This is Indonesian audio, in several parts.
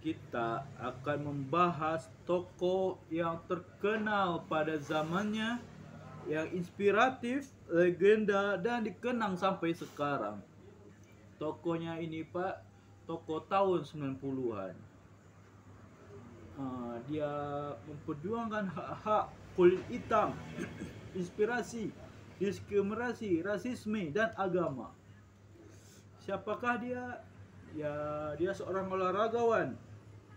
kita akan membahas tokoh yang terkenal pada zamannya, yang inspiratif, legenda, dan dikenang sampai sekarang. Tokohnya ini Pak, tokoh tahun 90-an. Dia memperjuangkan hak-hak kulit hitam, inspirasi, diskriminasi, rasisme, dan agama. Siapakah dia? Ya, dia seorang olahragawan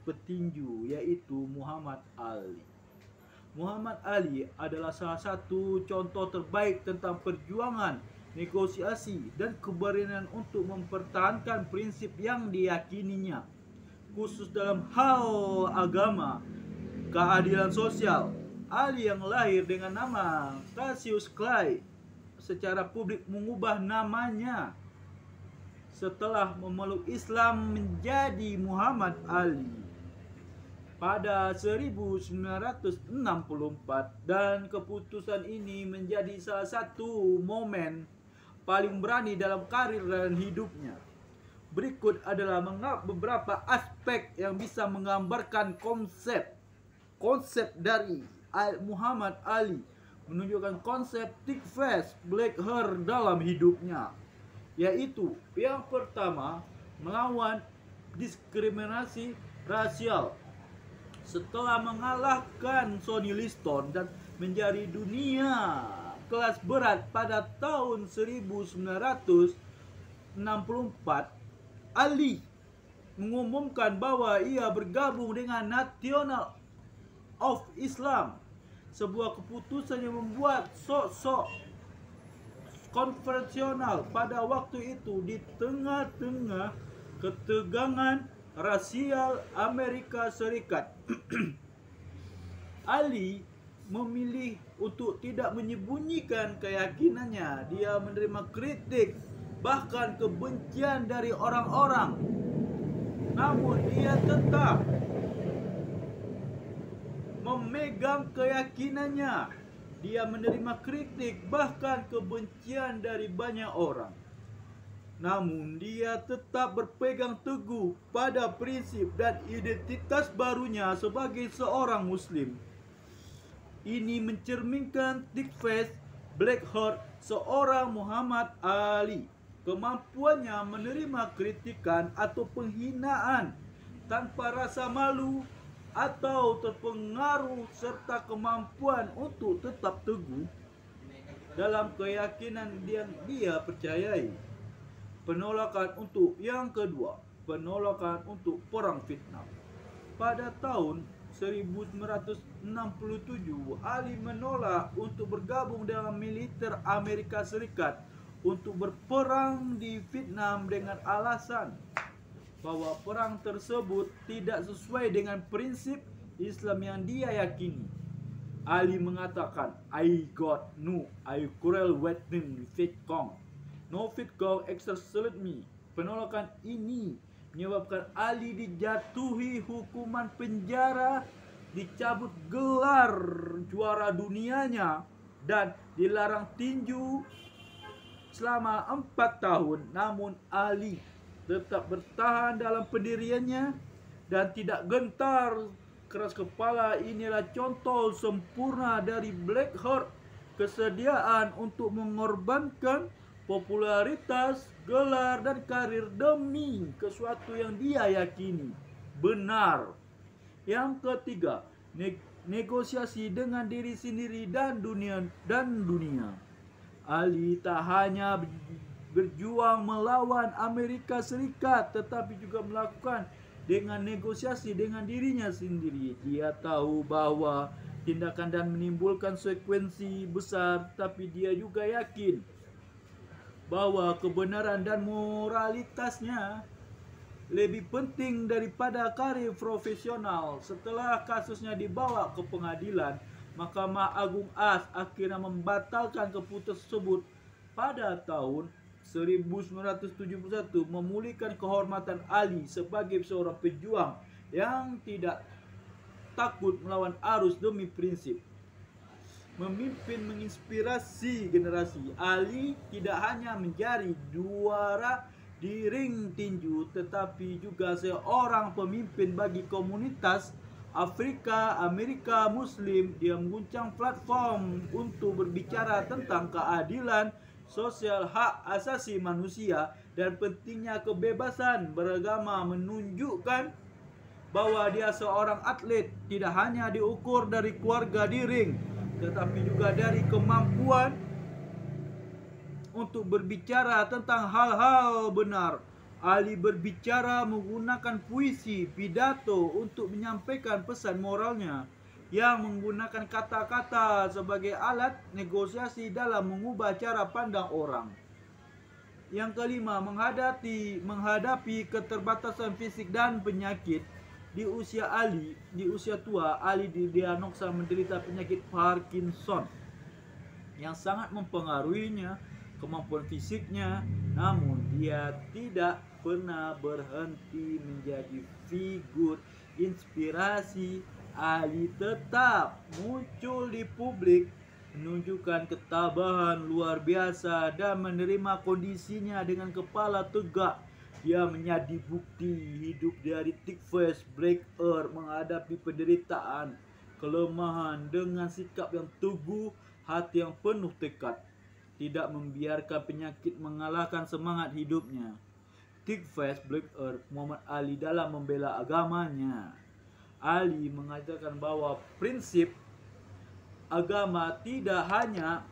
petinju, yaitu Muhammad Ali. Muhammad Ali adalah salah satu contoh terbaik tentang perjuangan, negosiasi, dan keberanian untuk mempertahankan prinsip yang diyakininya, khusus dalam hal agama, keadilan sosial. Ali yang lahir dengan nama Cassius Clay secara publik mengubah namanya setelah memeluk Islam menjadi Muhammad Ali pada 1964, dan keputusan ini menjadi salah satu momen paling berani dalam karir dan hidupnya. Berikut adalah beberapa aspek yang bisa menggambarkan konsep dari Muhammad Ali, menunjukkan konsep thick face, black hair dalam hidupnya, yaitu yang pertama, melawan diskriminasi rasial. Setelah mengalahkan Sonny Liston dan menjadi dunia kelas berat pada tahun 1964, Ali mengumumkan bahwa ia bergabung dengan National of Islam, sebuah keputusan yang membuat sok-sok konvensional pada waktu itu di tengah-tengah ketegangan rasial Amerika Serikat. Ali memilih untuk tidak menyembunyikan keyakinannya. Dia menerima kritik, bahkan kebencian dari orang-orang. Namun dia tetap memegang keyakinannya. Dia menerima kritik, bahkan kebencian dari banyak orang. Namun dia tetap berpegang teguh pada prinsip dan identitas barunya sebagai seorang Muslim. Ini mencerminkan thick face, black heart seorang Muhammad Ali. Kemampuannya menerima kritikan atau penghinaan tanpa rasa malu atau terpengaruh, serta kemampuan untuk tetap teguh dalam keyakinan yang dia percayai. Penolakan untuk yang kedua, penolakan untuk perang Vietnam. Pada tahun 1967, Ali menolak untuk bergabung dengan militer Amerika Serikat untuk berperang di Vietnam dengan alasan bahwa perang tersebut tidak sesuai dengan prinsip Islam yang dia yakini. Ali mengatakan, I got no, I quarrel with Viet Cong. No Viet Cong exterminate me. Penolakan ini menyebabkan Ali dijatuhi hukuman penjara, dicabut gelar juara dunianya, dan dilarang tinju selama 4 tahun. Namun Ali tetap bertahan dalam pendiriannya dan tidak gentar, keras kepala. Inilah contoh sempurna dari black heart, kesediaan untuk mengorbankan popularitas, gelar, dan karir demi sesuatu yang dia yakini benar. Yang ketiga, negosiasi dengan diri sendiri dan dunia. Ali tak hanya berjuang melawan Amerika Serikat, tetapi juga melakukan dengan negosiasi dengan dirinya sendiri. Dia tahu bahwa tindakan dan menimbulkan konsekuensi besar, tapi dia juga yakin bahwa kebenaran dan moralitasnya lebih penting daripada karir profesional. Setelah kasusnya dibawa ke pengadilan, Mahkamah Agung AS akhirnya membatalkan keputusan tersebut pada tahun 1971, memulihkan kehormatan Ali sebagai seorang pejuang yang tidak takut melawan arus demi prinsip. Memimpin menginspirasi generasi, Ali tidak hanya menjadi juara di ring tinju, tetapi juga seorang pemimpin bagi komunitas Afrika Amerika Muslim. Dia mengguncang platform untuk berbicara tentang keadilan sosial, hak asasi manusia, dan pentingnya kebebasan beragama, menunjukkan bahwa dia seorang atlet tidak hanya diukur dari keluarga di ring, tetapi juga dari kemampuan untuk berbicara tentang hal-hal benar. Ali berbicara menggunakan puisi, pidato untuk menyampaikan pesan moralnya, yang menggunakan kata-kata sebagai alat negosiasi dalam mengubah cara pandang orang. Yang kelima, menghadapi keterbatasan fisik dan penyakit. Di usia tua, Ali didiagnosa menderita penyakit Parkinson yang sangat mempengaruhinya kemampuan fisiknya, namun dia tidak pernah berhenti menjadi figur inspirasi. Ali tetap muncul di publik, menunjukkan ketabahan luar biasa dan menerima kondisinya dengan kepala tegak. Dia menjadi bukti hidup dari thick face breaker, menghadapi penderitaan, kelemahan dengan sikap yang teguh, hati yang penuh tekad, tidak membiarkan penyakit mengalahkan semangat hidupnya. Thick face Black Earth Muhammad Ali dalam membela agamanya. Ali mengajarkan bahwa prinsip agama tidak hanya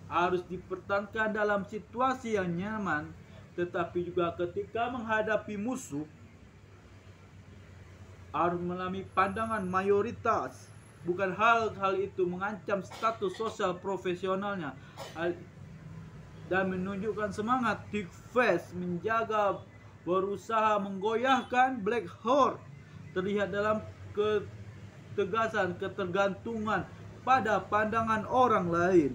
harus dipertahankan dalam situasi yang nyaman, tetapi juga ketika menghadapi musuh harus melalui pandangan mayoritas. Bukan hal itu mengancam status sosial profesionalnya, dan menunjukkan semangat thick face menjaga berusaha menggoyahkan Black Heart terlihat dalam ketegasan ketergantungan pada pandangan orang lain.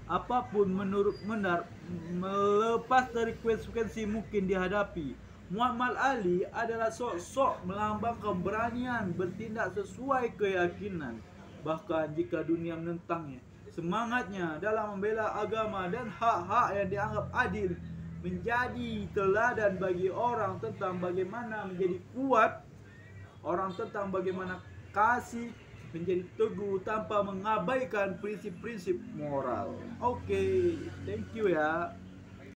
Apapun menurut benar, melepas dari konsekuensi mungkin dihadapi. Muhammad Ali adalah sosok melambang keberanian bertindak sesuai keyakinan, bahkan jika dunia menentangnya. Semangatnya dalam membela agama dan hak-hak yang dianggap adil menjadi teladan bagi orang tentang bagaimana menjadi kuat, orang tentang bagaimana kasih, menjadi teguh tanpa mengabaikan prinsip-prinsip moral. Oke, thank you ya.